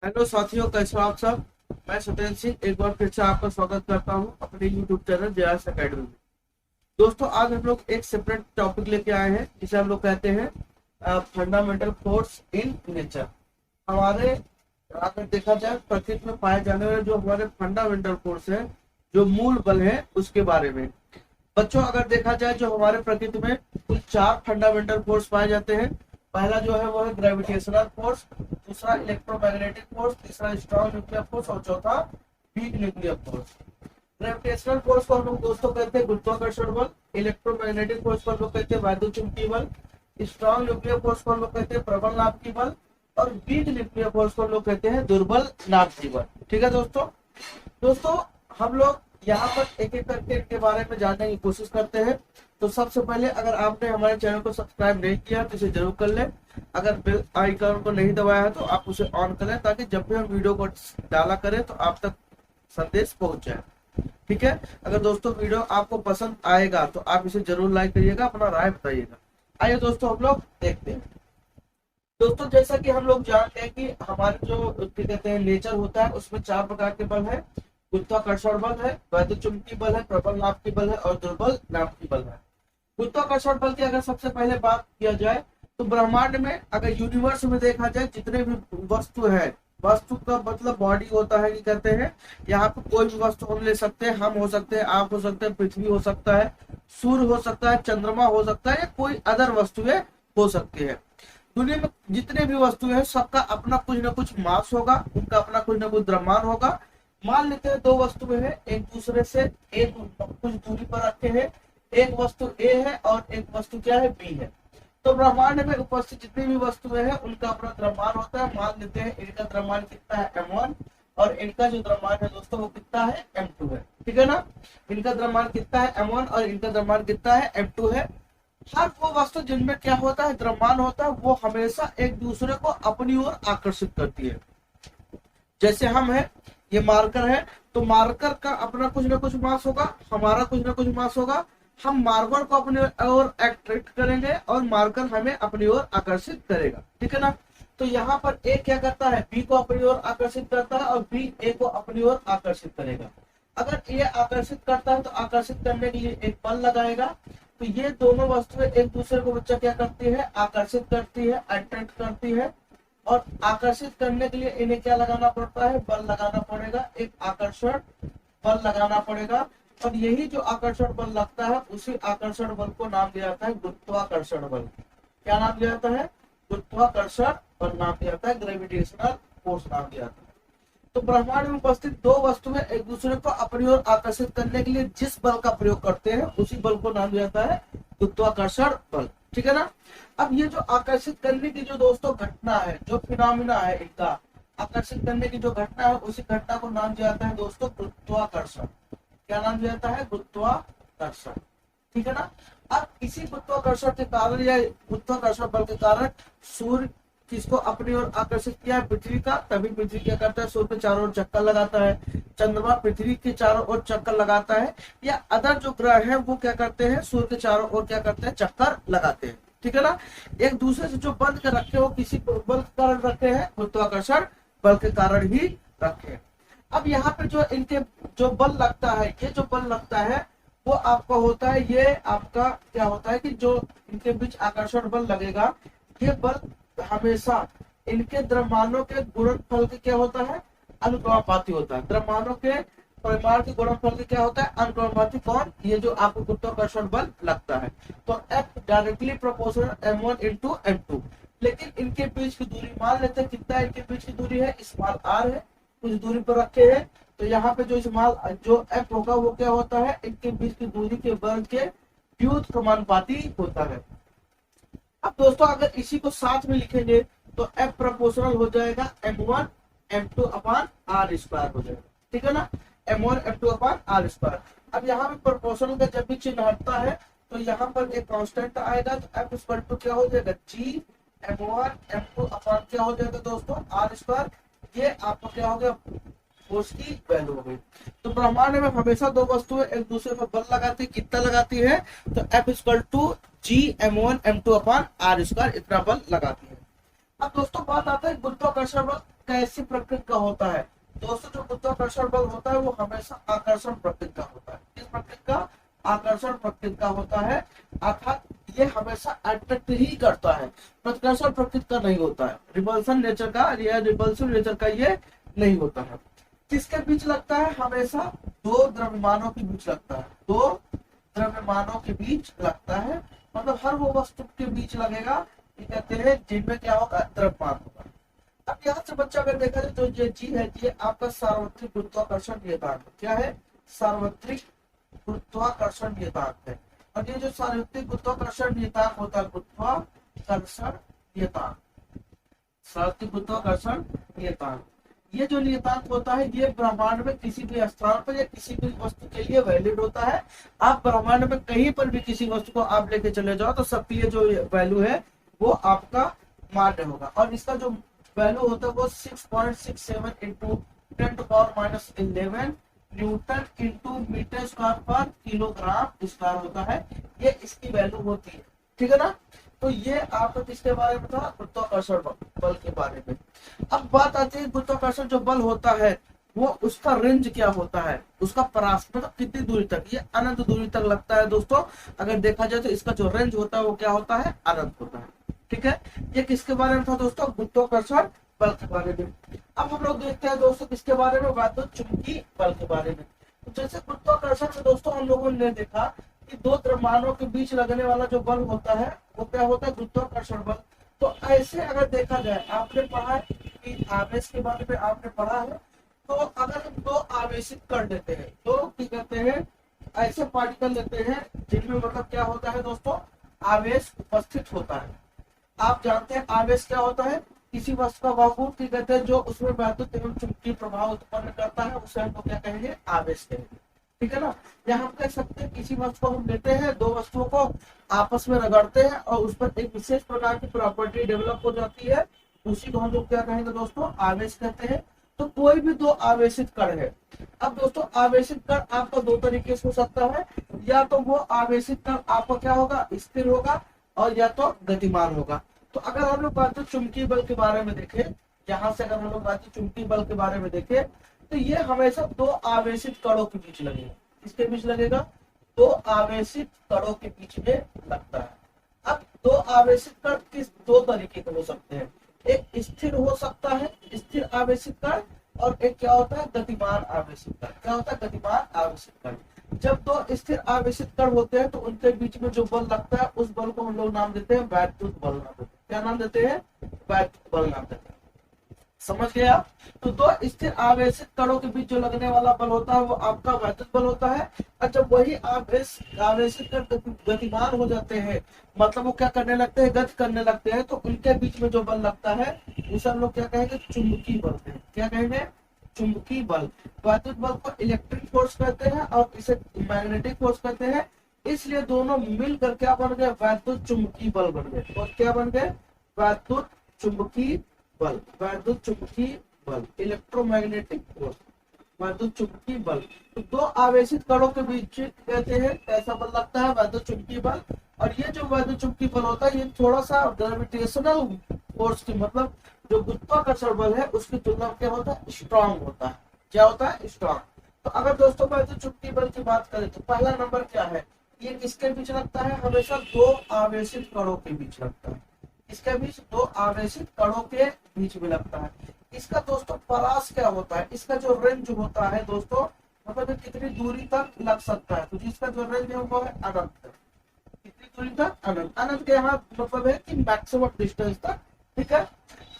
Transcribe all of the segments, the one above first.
Hello साथियों, कैसे हो आप सब। मैं सत्येंद्र सिंह एक बार फिर से आपका स्वागत करता हूं अपने यूट्यूब चैनल जयास अकेडमी में। दोस्तों, आज हम लोग एक सेपरेट टॉपिक लेके आए हैं जिसे हम लोग कहते हैं फंडामेंटल फोर्स इन नेचर। हमारे अगर देखा जाए प्रकृति में पाए जाने वाले जो हमारे फंडामेंटल फोर्स है, जो मूल बल है, उसके बारे में। बच्चों, अगर देखा जाए जो हमारे प्रकृति में कुल 4 फंडामेंटल फोर्स पाए जाते हैं। पहला जो है वो है ग्रेविटेशनल फोर्स, दूसरा इलेक्ट्रोमैग्नेटिक फोर्स, तीसरा स्ट्रॉन्ग न्यूक्लियर फोर्स और चौथा weak nuclear force. Gravitational force को हम लोग दोस्तों कहते हैं गुरुत्वाकर्षण बल, इलेक्ट्रोमैग्नेटिक फोर्स को हम लोग कहते हैं वैद्युत चुंबकीय बल, स्ट्रॉन्ग न्यूक्लियर फोर्स को हम लोग कहते हैं प्रबल नाभिकीय बल और वीक न्यूक्लियर फोर्स को हम लोग कहते हैं दुर्बल नाभिकीय बल। ठीक है दोस्तों। दोस्तों, हम लोग यहाँ पर एक एक करके इनके बारे में जानने की कोशिश करते हैं। तो सबसे पहले, अगर आपने हमारे चैनल को सब्सक्राइब नहीं किया तो इसे जरूर कर लें। अगर बेल आइकन को नहीं दबाया है तो आप उसे ऑन करें, ताकि जब भी हम वीडियो को डाला करें तो आप तक संदेश पहुंच जाए। ठीक है। अगर दोस्तों वीडियो आपको पसंद आएगा तो आप इसे जरूर लाइक करिएगा, अपना राय बताइएगा। आइए दोस्तों, हम लोग देखते हैं। दोस्तों, जैसा कि हम लोग जानते हैं कि हमारे जो क्या कहते हैं नेचर होता है, उसमें 4 प्रकार के बल है। गुरुत्वाकर्षण बल है, वैद्युत चुंबकीय बल है, प्रबल नाभिकीय बल है और दुर्बल नाभिकीय बल है। गुरुत्वाकर्षण बल की अगर सबसे पहले बात किया जाए तो ब्रह्मांड में, अगर यूनिवर्स में देखा जाए, जितने भी वस्तु है, वस्तु का मतलब बॉडी होता है कि कहते हैं, यहाँ पे कोई भी वस्तु हम ले सकते हैं। हम हो सकते हैं, आप हो सकते हैं, पृथ्वी हो सकता है, सूर्य हो सकता है, चंद्रमा हो सकता है, या कोई अदर वस्तुएं हो सकती है। दुनिया में जितने भी वस्तु है, सबका अपना कुछ ना कुछ मास होगा, उनका अपना कुछ ना कुछ द्रव्यमान होगा। मान लेते हैं 2 वस्तुएं हैं, एक दूसरे से एक कुछ दूरी पर रखे हैं। एक वस्तु ए है और एक वस्तु क्या है, बी है। तो ब्रह्मांड में उपस्थित जितनी भी वस्तुएं हैं, उनका अपना द्रव्यमान होता है। मान लेते हैं इनका द्रव्यमान कितना है, m1, और इनका जो द्रव्यमान है दोस्तों वो कितना है, m2 है। ठीक है ना। इनका द्रव्यमान कितना है, m1, और इनका द्रव्यमान कितना है, m2 है। हर वो वस्तु जिनमें क्या होता है, द्रव्यमान होता है, वो हमेशा एक दूसरे को अपनी ओर आकर्षित करती है। जैसे हम है, ये मार्कर है, तो मार्कर का अपना कुछ ना कुछ मास होगा, हमारा कुछ ना कुछ मास होगा। हम मार्कर को अपनी ओर अट्रैक्ट करेंगे और मार्कर हमें अपनी ओर आकर्षित करेगा। ठीक है ना। तो यहाँ पर ए क्या करता है, बी को अपनी ओर आकर्षित करता है, और बी ए को अपनी ओर आकर्षित करेगा। अगर ए आकर्षित करता है तो आकर्षित करने के लिए एक बल लगाएगा। तो ये दोनों वस्तुएं एक दूसरे को बच्चा क्या करती है, आकर्षित करती है, अट्रैक्ट करती है। और आकर्षित करने के लिए इन्हें क्या लगाना पड़ता है, बल लगाना पड़ेगा, एक आकर्षण बल लगाना पड़ेगा। और यही जो आकर्षण बल लगता है, उसी आकर्षण बल को नाम दिया जाता है गुरुत्वाकर्षण बल। क्या नाम दिया जाता है, गुरुत्वाकर्षण बल नाम दिया जाता है, ग्रेविटेशनल फोर्स नाम दिया जाता है। तो ब्रह्मांड में उपस्थित 2 वस्तुएं एक दूसरे को अपनी ओर आकर्षित करने के लिए जिस बल का प्रयोग करते हैं, उसी बल को नाम दिया जाता है गुरुत्वाकर्षण बल। ठीक है ना। अब ये जो आकर्षित करने की जो दोस्तों घटना है, जो फिनोमिना है, इनका आकर्षित करने की जो घटना है, उसी घटना को नाम दिया जाता है दोस्तों गुरुत्वाकर्षण। क्या नाम दिया जाता है, गुरुत्वाकर्षण। ठीक है ना। अब इसी गुरुत्वाकर्षण के कारण या गुरुत्वाकर्षण बल के कारण सूर्य किसको अपनी ओर आकर्षित किया है, पृथ्वी का। तभी पृथ्वी क्या करता है, सूर्य के चारों ओर चक्कर लगाता है। चंद्रमा पृथ्वी के चारों ओर चक्कर लगाता है, या अदर जो ग्रह है वो क्या करते हैं, सूर्य के चारों ओर क्या करते हैं, चक्कर लगाते हैं। ठीक है ना। एक दूसरे से जो बंध कर रखे हो, किसी बल के कारण रखे हैं, गुरुत्वाकर्षण बल के कारण ही रखे। अब यहाँ पे जो इनके जो बल लगता है, ये जो बल लगता है वो आपका होता है, ये आपका क्या होता है कि जो इनके बीच आकर्षण बल लगेगा, ये बल हमेशा इनके द्रव्यमानों के गुणनफल के क्या होता है, अनुक्रमानुपाती होता है। द्रव्यमानों के परिमाण के गुणनफल के क्या होता है, अनुक्रमानुपाती। कौन, ये जो आपको गुरुत्वाकर्षण बल लगता है। तो F directly proportional m1 into m2। लेकिन इनके बीच की दूरी मान लेते हैं, कितना इनके बीच की दूरी है, स्मॉल r है, कुछ दूरी पर रखे हैं। तो यहाँ पे जो स्मॉल जो F होगा वो क्या होता है, इनके बीच की दूरी के वर्ग के व्युत्क्रमानुपाती होता है। अब दोस्तों, अगर इसी को साथ में लिखेंगे तो F प्रोपोर्शनल हो जाएगा m1 m2 upon r square हो जाएगा। ठीक है ना। m1 m2 upon r square. अब यहाँ पे प्रोपोर्शनल का जब भी चिन्ह हटता है तो यहाँ पर एक कांस्टेंट आएगा, तो F इक्वल टू क्या हो जाएगा, g m1 m2 अपान क्या हो जाएगा दोस्तों, r स्क्वायर। ये आपको क्या हो गया, फोर्स की वैल्यू हो गई। तो ब्रह्मांड में हमेशा 2 वस्तुएं एक दूसरे पर बल लगाती है, कितना लगाती है, तो F equal to G m1 m2 upon r square, इतना बल लगाती है। अब दोस्तों बात आता है गुरुत्वाकर्षण बल कैसी प्रकृति का होता है दोस्तों? जो गुरुत्वाकर्षण बल होता है वो हमेशा आकर्षण प्रकृति का होता है। किस प्रकृति का? आकर्षण प्रकृति का होता है, अर्थात ये हमेशा अट्रैक्ट ही करता है, प्रतिकर्षण प्रकृति का नहीं होता है। रिपल्सन नेचर का या रिपल्सिव नेचर का ये नहीं होता है। किसके बीच लगता है? हमेशा दो द्रव्यमानों के बीच लगता है, दो द्रव्यमानों के बीच लगता है, मतलब हर वो वस्तु के बीच लगेगा, कहते हैं जिनमें क्या होगा? द्रव्यमान होगा। अब यहाँ से बच्चा अगर देखा जाए तो ये जी है, ये आपका सार्वत्रिक गुरुत्वाकर्षण नियतांक क्या है? सार्वत्रिक गुरुत्वाकर्षण नियतांक है। और ये जो सार्वत्रिक गुरुत्वाकर्षण नियतांक होता है, गुरुत्वाकर्षण नियतांक, सार्वत्रिक गुरुत्वाकर्षण नियतांक, ये जो नियतांक होता है ये ब्रह्मांड में किसी भी स्थान पर या किसी भी वस्तु के लिए वैलिड होता है। आप ब्रह्मांड में कहीं पर भी किसी वस्तु को आप लेके चले जाओ तो सबके लिए जो वैल्यू है वो आपका मान्य होगा। और इसका जो वैल्यू होता है वो 6.67 into 10⁻11 newton into metre square पर किलोग्राम स्क्वायर होता है, ये इसकी वैल्यू होती है। ठीक है ना? तो ये आपको किसके बारे में था? गुरुत्वाकर्षण बल के बारे में। अब बात आती है गुरुत्वाकर्षण जो बल होता है वो उसका रेंज क्या होता है, उसका परास मतलब कितनी दूरी तक? ये अनंत दूरी तक लगता है दोस्तों। अगर देखा जाए तो इसका जो रेंज होता है वो क्या होता है? अनंत होता है। ठीक है, ये किसके बारे में था दोस्तों? गुरुत्वाकर्षण बल के बारे में। अब हम लोग देखते हैं दोस्तों किसके बारे में? वैद्युत चुंबकीय बल के बारे में। तो जैसे गुरुत्वाकर्षण से दोस्तों हम लोगों ने देखा कि दो द्रव्यमानों के बीच लगने वाला जो बल होता है वो क्या होता है? गुरुत्वाकर्षण बल। तो ऐसे अगर देखा जाए, आपने पढ़ा है कि आवेश के बारे में आपने पढ़ा है, तो अगर हम दो आवेशित कर देते हैं, दो क्या कहते हैं? ऐसे पार्टिकल लेते हैं जिनमें मतलब क्या होता है दोस्तों? आवेश उपस्थित होता है। आप जानते हैं आवेश क्या होता है? किसी वस्तु का वह की कहते हैं जो उसमें वैद्युत एवं चुंबकीय प्रभाव उत्पन्न करता है, उसे हम क्या कहेंगे? आवेश कहेंगे। ठीक है ना? या हम कह सकते हैं किसी वस्तु को हम लेते हैं, दो वस्तुओं को आपस में रगड़ते हैं और उस पर एक विशेष प्रकार की प्रॉपर्टी डेवलप हो जाती है, उसी को हम लोग क्या कहेंगे दोस्तों? आवेश कहते हैं। तो कोई भी दो आवेशित कण है। अब दोस्तों आवेशित कण आपका दो तरीके से हो सकता है, या तो वो आवेशित कण आपका क्या होगा? स्थिर होगा, और या तो गतिमान होगा। तो अगर हम लोग वैद्युत चुंबकीय बल के बारे में देखें, यहाँ से अगर हम लोग वैद्युत चुंबकीय बल के बारे में देखें तो ये हमेशा दो आवेशित कणों के बीच लगेगा। किसके बीच लगेगा? दो आवेशित कणों के बीच में लगता है। अब दो आवेशित कण किस दो तरीके के हो सकते हैं? एक स्थिर हो सकता है, स्थिर आवेशित कण, और एक क्या होता है? गतिमान आवेशित कण। क्या होता है? गतिमान आवेशित कण। जब दो स्थिर आवेशित कण होते हैं तो उनके बीच में जो बल लगता है उस बल को हम लोग नाम देते हैं वैद्युत बल नाम देते हैं। क्या नाम देते हैं? वैद्युत बल नाम देते हैं। समझ गए आप? तो दो स्थिर आवेशित कणों के बीच जो लगने वाला बल होता है वो आपका वैद्युत बल होता है। और जब वही आवेशित कण गतिमान हो जाते हैं, मतलब वो क्या करने लगते हैं? गति करने लगते हैं, तो उनके बीच में जो बल लगता है उसे हम लोग क्या कहेंगे? चुंबकीय बल कहेंगे। क्या कहेंगे? चुंबकीय बल। वैद्युत बल को इलेक्ट्रिक फोर्स कहते हैं और इसे मैग्नेटिक फोर्स कहते हैं। इसलिए दोनों मिलकर क्या बन गए? वैद्युत चुंबकीय बल बन गए। और क्या बन गए? वैद्युत चुंबकीय बल। वैद्युत चुंबकीय बल, इलेक्ट्रोमैग्नेटिक फोर्स, वैद्युत चुंबकीय बल। तो दो आवेशित कणों के बीच कहते हैं कैसा बल लगता है? वैद्युत चुंबकीय बल। और ये जो वैद्युत चुंबकीय बल होता है ये थोड़ा सा ग्रेविटेशनल फोर्स की, मतलब जो गुरुत्वाकर्षण बल है उसकी तुलना में क्या होता है? स्ट्रांग होता है। क्या होता है? स्ट्रांग। तो अगर दोस्तों वैद्युत चुंबकीय बल की बात करें तो पहला नंबर क्या है? ये किसके बीच लगता है? हमेशा दो आवेशित कणों के बीच लगता है। इसके बीच दो आवेशित कणों के बीच में लगता है। इसका दोस्तों परास क्या होता है? इसका जो रेंज होता है दोस्तों, मतलब कितनी दूरी तक लग सकता है? तो जिसका जो रेंज है वो है अनंत। कितनी दूरी तक? अनंत। अनंत के यहाँ मतलब है कि मैक्सिमम डिस्टेंस तक। ठीक है।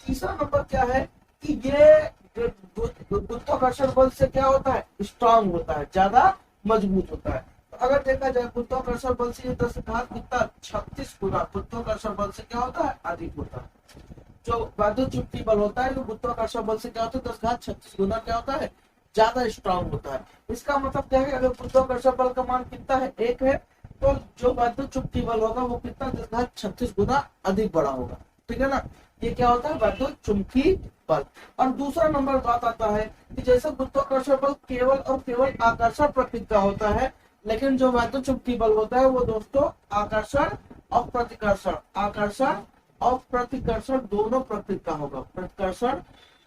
तीसरा नंबर क्या है कि ये गुरुत्वाकर्षण बल से क्या होता है? स्ट्रांग होता है, ज्यादा मजबूत होता है। तो अगर देखा जाए गुरुत्वाकर्षण बल से 10 घात कितना? 36 गुना गुरुत्वाकर्षण बल से क्या होता है? अधिक होता है। जो वैद्युत चुंबकीय बल होता है वो गुरुत्वाकर्षण बल से क्या होता है? 10 घात 36 गुना क्या होता है? ज्यादा स्ट्रांग होता है। इसका मतलब क्या है? अगर गुरुत्वाकर्षण बल का मान कितना है? 1 है, तो जो वैद्युत चुंबकीय बल होगा वो कितना? 10 घात 36 गुना अधिक बड़ा होगा। ठीक है ना? ये क्या होता है? वैद्युत चुंबकीय बल। और दूसरा नंबर बात आता है कि जैसे गुरुत्वाकर्षण बल केवल और केवल आकर्षण प्रकृति का होता है, लेकिन जो वैद्युत चुंबकीय बल होता है वो दोस्तों आकर्षण और प्रतिकर्षण, आकर्षण और प्रतिकर्षण दोनों प्रकृति का होगा। प्रतिकर्षण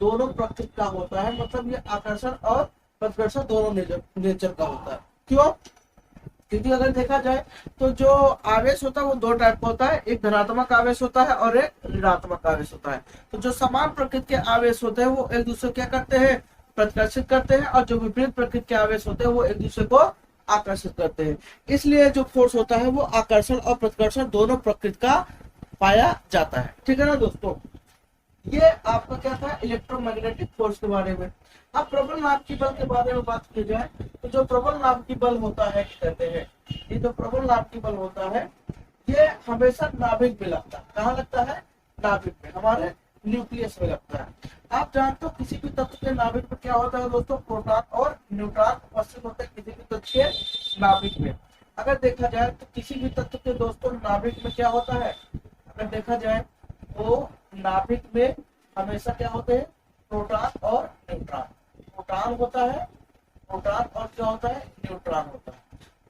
दोनों प्रकृति का होता है, मतलब ये आकर्षण और प्रतिकर्षण दोनों नेचर का होता है। क्यों? क्योंकि अगर देखा जाए तो जो आवेश होता है वो दो टाइप का होता है, एक धनात्मक आवेश होता है और एक ऋणात्मक आवेश होता है। तो जो समान प्रकृति के आवेश होते हैं वो एक दूसरे को क्या करते हैं, प्रतिकर्षित करते हैं, और जो विपरीत प्रकृति के आवेश होते हैं वो एक दूसरे को आकर्षित करते हैं। इसलिए जो फोर्स होता है वो आकर्षण और प्रतिकर्षण दोनों प्रकृति का पाया जाता है। ठीक है ना दोस्तों, ये आपका क्या था इलेक्ट्रोमैग्नेटिक फोर्स के बारे में। अब प्रबल नाभिकीय बल के बारे में बात की जाए तो जो प्रबल नाभिकीय बल होता है कहते हैं, ये जो प्रबल नाभिकीय बल होता है ये हमेशा नाभिक में लगता है। कहाँ लगता है? नाभिक में, हमारे न्यूक्लियस में लगता है। आप जानते हो किसी भी तत्व के नाभिक में क्या होता है दोस्तों, प्रोटॉन और न्यूट्रॉन उपस्थित होते हैं किसी भी तत्व के नाभिक में। अगर देखा जाए तो किसी भी तत्व के दोस्तों नाभिक में क्या होता है, अगर देखा जाए तो नाभिक में हमेशा क्या होते हैं, प्रोटॉन और न्यूट्रॉन। प्रोटॉन होता है, प्रोटॉन और क्या होता है, न्यूट्रॉन होता है।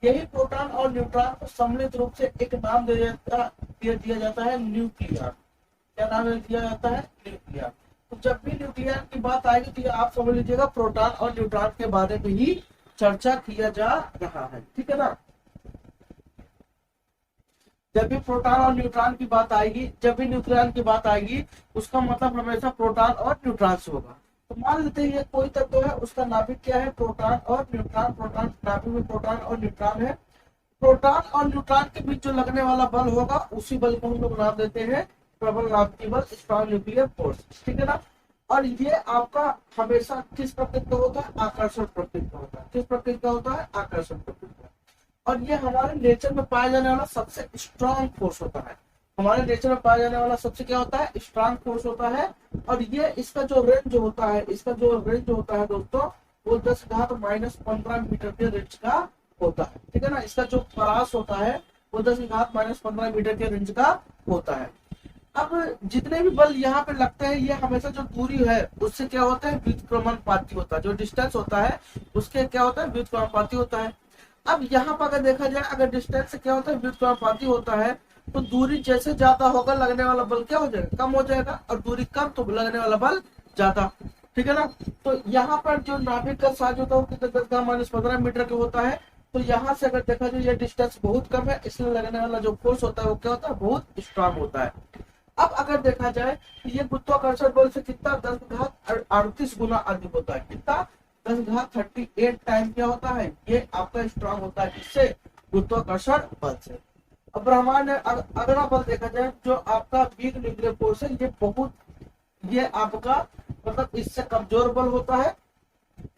यही प्रोटॉन और न्यूट्रॉन को सम्मिलित रूप से एक नाम दिया जाता है न्यूक्लियर। क्या नाम दिया जाता है? न्यूक्लियर। तो जब भी न्यूक्लियर की बात आएगी तो ये आप समझ लीजिएगा प्रोटॉन और न्यूट्रॉन के बारे में ही चर्चा किया जा रहा है। ठीक है ना, जब भी प्रोटॉन और न्यूट्रॉन की बात आएगी, जब भी न्यूक्लियन की बात आएगी, उसका मतलब हमेशा प्रोटॉन और न्यूट्रॉन से होगा। तो मान लेते हैं ये कोई तत्व है, उसका नाभिक क्या है, प्रोटॉन और न्यूट्रॉन। प्रोटॉन नाभिक में प्रोटॉन और न्यूट्रॉन है। प्रोटॉन और न्यूट्रॉन के बीच जो लगने वाला बल होगा उसी बल को हम लोग नाम देते हैं प्रबल नाभिकीय बल, स्ट्रॉन्ग न्यूक्लियर फोर्स। ठीक है ना, और ये आपका हमेशा किस प्रकृति का होता है, आकर्षण प्रकृति का होता है। किस प्रकृति का होता है, आकर्षण प्रकृति का। और ये हमारे नेचर में पाया जाने वाला सबसे स्ट्रॉन्ग फोर्स होता है। हमारे नेचर में पाया जाने वाला सबसे क्या होता है, स्ट्रॉन्ग फोर्स होता है। और ये इसका जो रेंज होता है, इसका जो रेंज होता है दोस्तों वो 10⁻⁻15 मीटर के रेंज का होता है। ठीक है ना, इसका जो परास होता है वो 10⁻⁻15 मीटर के रेंज का होता है। अब जितने भी बल यहाँ पे लगते हैं ये हमेशा जो दूरी है उससे क्या होता है, व्युत्क्रमणपाती होता है। जो डिस्टेंस होता है उसके क्या होता है, व्युत्क्रमणपाती होता है। अब यहाँ पर अगर देखा जाए, अगर डिस्टेंस से क्या होता है, व्युत्क्रमणपाती होता है, तो दूरी जैसे ज्यादा होगा लगने वाला बल क्या हो जाएगा, कम हो जाएगा, और दूरी कम तो लगने वाला बल ज्यादा। ठीक है ना, तो यहाँ पर जो नाभिक का साइज होता है वो कितना 10⁻⁻15 मीटर का होता है। तो यहाँ से अगर देखा जाए ये डिस्टेंस बहुत कम है, इसलिए लगने वाला जो फोर्स होता है वो क्या होता है, बहुत स्ट्रांग होता है। अब अगर देखा जाए तो ये गुरुत्वाकर्षण बल से कितना 10⁻38 गुना अधिक होता है। कितना? 10⁻38 टाइम क्या होता है, ये आपका स्ट्रांग होता है। इससे गुरुत्वाकर्षण बल से। अब ब्रह्मांड अगला बल देखा जाए जो आपका वीक न्यूक्लियर फोर्स है, ये आपका मतलब इससे कमजोर बल होता है।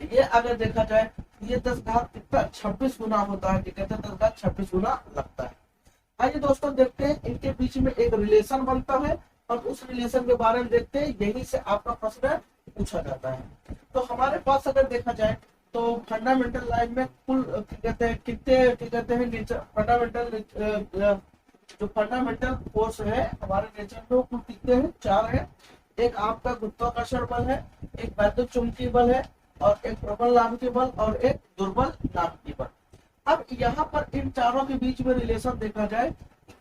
ये अगर देखा जाए ये 10⁻26 गुना होता है। कहते हैं 10⁻26 गुना लगता है। आइए दोस्तों देखते हैं इनके बीच में एक रिलेशन बनता है और उस रिलेशन के बारे में देखते हैं, यही से आपका प्रश्न पूछा जाता है। तो हमारे पास अगर देखा जाए तो फंडामेंटल लाइन में कुल कितने फंडामेंटल जो फंडामेंटल फोर्स है हमारे नेचर में कुल कितने हैं, 4 है। एक आपका गुरुत्वाकर्षण बल है, एक वैद्युत चुंबकीय बल है, और एक प्रबल नाभिकीय बल, और एक दुर्बल नाभिकीय बल। अब यहाँ पर इन चारों के बीच में रिलेशन देखा जाए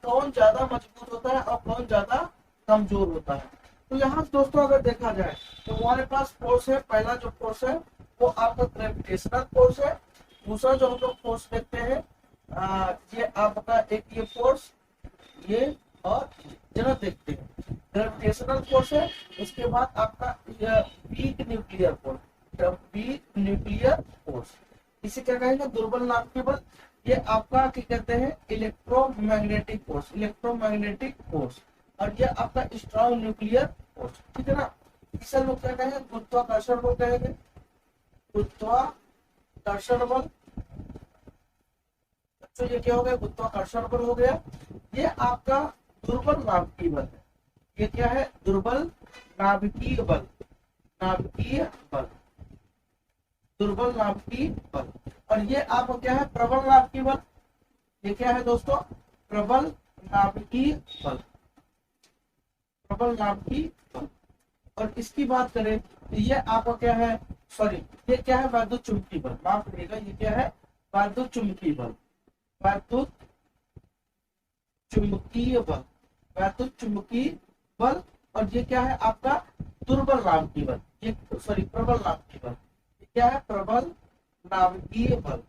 कौन ज्यादा मजबूत होता है और कौन ज्यादा कमजोर होता है। तो यहाँ दोस्तों अगर देखा जाए तो हमारे पास फोर्स है, पहला जो फोर्स है वो आपका ग्रेविटेशनल फोर्स है। दूसरा जो हम लोग फोर्स देखते हैं ये आपका एक ये फोर्स, ये और जरा देखते हैं ग्रेविटेशनल फोर्स है। उसके बाद आपका weak nuclear force, weak nuclear force, इसे क्या कहेंगे, दुर्बल नाभिकीय बल। ये आपका क्या कहते हैं, इलेक्ट्रोमैग्नेटिक फोर्स, इलेक्ट्रोमैग्नेटिक फोर्स। और ये आपका स्ट्रॉन्ग न्यूक्लियर फोर्स। ठीक है ना, इसे लोग क्या कहेंगे, गुरुत्वाकर्षण बल कहेंगे, गुरुत्वाकर्षण बल। तो ये क्या हो गया, गुरुत्वाकर्षण बल हो गया। ये आपका दुर्बल नाभिकीय बल है। ये क्या है, दुर्बल नाभिकीय बल, नाभिकीय बल, दुर्बल नाभिकीय बल। और ये आपका क्या है, प्रबल नाभिकीय बल। ये क्या है दोस्तों, प्रबल नाभिकीय बल, प्रबल नाभिकीय बल। और इसकी बात करें तो ये आपका क्या है, सॉरी ये क्या है, वैद्युत चुंबकीय बल। माफ करिएगा, ये क्या है, वैद्युत चुंबकीय बल, वैद्युत चुंबकीय बल, वैद्युत चुंबकीय बल। और ये क्या है आपका दुर्बल नाभिकीय बल। ये सॉरी प्रबल नाभिकीय बल। क्या है? प्रबल नाभिकीय बल।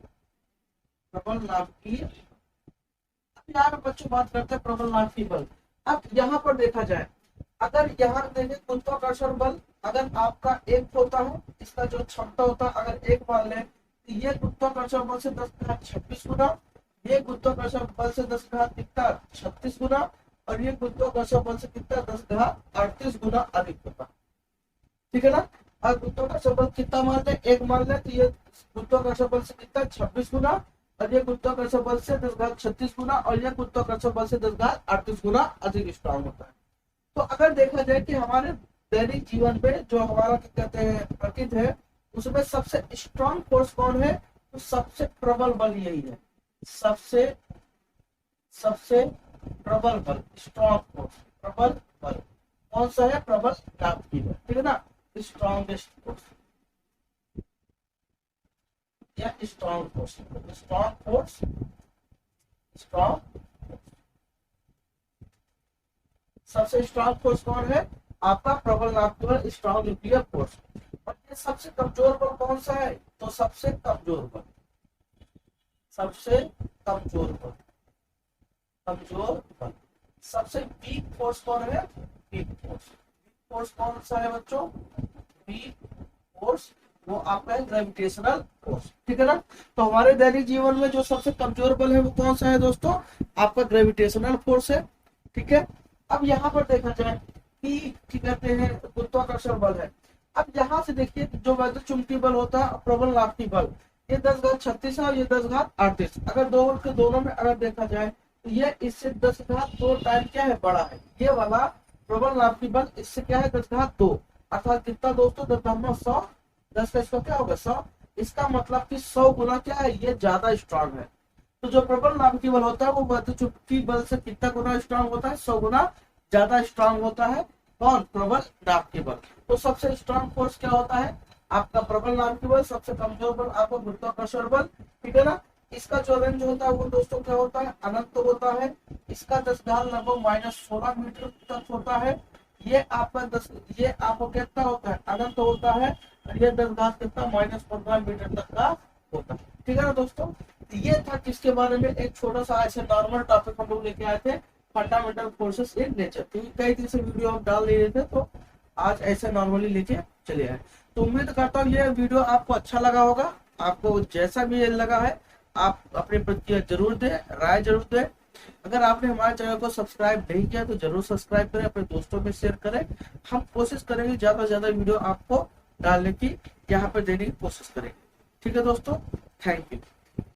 प्रबल नाभिकीय। अब यहाँ पे बच्चों बात करते हैं प्रबल नाभिकीय बल। अब यहाँ पर देखा जाए, अगर यहाँ देखें गुरुत्वाकर्षण बल अगर आपका एक होता है, इसका जो क्षमता होता है अगर एक मान लें, तो ये गुरुत्वाकर्षण बल से 10⁻26 गुना, ये गुरुत्वाकर्षण बल से 10⁻36 गुना, और ये गुरुत्वाकर्षण बल से कितना 10⁻38 गुना अधिक होता। ठीक है ना। और गुरुत्वाकर्षण बल कितना मान ले? एक मान ले, तो ये गुरुत्वाकर्षण बल से कितना 26 गुना, और ये गुरुत्वाकर्षण बल से 10⁻36 गुना, और ये गुरुत्वाकर्षण बल से 10⁻38 गुना अधिक स्ट्रांग होता है। तो अगर देखा जाए कि हमारे दैनिक जीवन में जो हमारा क्या कहते हैं प्रकृति है, उसमें सबसे स्ट्रांग फोर्स कौन है? तो सबसे प्रबल बल यही है। सबसे प्रबल बल, स्ट्रांग फोर्स, प्रबल बल कौन सा है? प्रबल नाभिकीय बल। ठीक है ना। स्ट्रांगेस्ट फोर्स या strong force, strong force, strong. सबसे स्ट्रांग फोर्स कौन है? आपका प्रबल नाभिकीय बल, स्ट्रांग न्यूक्लियर फोर्स। और ये सबसे कमजोर बल कौन सा है? तो सबसे कमजोर बल, सबसे कमजोर बल, कमजोर बल। सबसे वीक फोर्स कौन है? Weak force. वीक फोर्स कौन सा है बच्चों? वीक फोर्स वो आपका है ग्रेविटेशनल फोर्स। ठीक है ना। तो हमारे दैनिक जीवन में जो सबसे कमजोर बल है वो कौन सा है दोस्तों? आपका ग्रेविटेशनल फोर्स है। ठीक है। अब यहाँ पर देखा जाए कि क्या कहते हैं गुरुत्वाकर्षण बल है। अब यहाँ से देखिए जो वैद्युत चुंबकीय बल होता है, प्रबल नाभिकीय बल, ये 10⁻36 है और ये 10⁻38। अगर दोनों में अगर देखा जाए तो ये इससे 10⁻2 टाइम क्या है? बड़ा है। ये वाला प्रबल नाभिकीय बल इससे क्या है? 10⁻2, अर्थात कितना दोस्तों? 10⁻100। 10 का इसका क्या होगा? 100। इसका मतलब कि 100 गुना क्या है? ये ज्यादा स्ट्रांग है। तो जो प्रबल नाभिकीय बल होता है वो वैद्युत चुंबकीय बल से कितना गुना स्ट्रांग होता है? 100 गुना ज्यादा स्ट्रांग होता है। कौन? प्रबल नाभिकीय बल। तो सबसे स्ट्रांग फोर्स क्या होता है? आपका प्रबल नाभिकीय बल। सबसे कमजोर बल आपका गुरुत्वाकर्षण बल। ठीक है ना। इसका जो रेंज होता है वो दोस्तों क्या होता है? अनंत होता है। इसका 10 घात लगभग -16 मीटर तक होता है। ये आपका 10, ये आपको कितना होता है? अनंत होता है। और ये 10 घात कितना? -15 मीटर तक का होता है। ठीक है ना दोस्तों। ये था किसके बारे में? एक छोटा सा ऐसे नॉर्मल टॉपिक हम लोग लेके आए थे, फंडामेंटल फोर्सेस इन नेचर। क्योंकि कई दिन से वीडियो हम डाल नहीं रहे थे, तो आज ऐसे नॉर्मली लेके चले आए। तो उम्मीद करता हूँ ये वीडियो आपको अच्छा लगा होगा। आपको जैसा भी ये लगा है आप अपनी प्रतिक्रिया जरूर दें, राय जरूर दें। अगर आपने हमारे चैनल को सब्सक्राइब नहीं किया तो जरूर सब्सक्राइब करें, अपने दोस्तों में शेयर करें। हम कोशिश करेंगे ज्यादा से ज्यादा वीडियो आपको डालने की, यहाँ पे देने की कोशिश करेंगे। ठीक है दोस्तों, थैंक यू।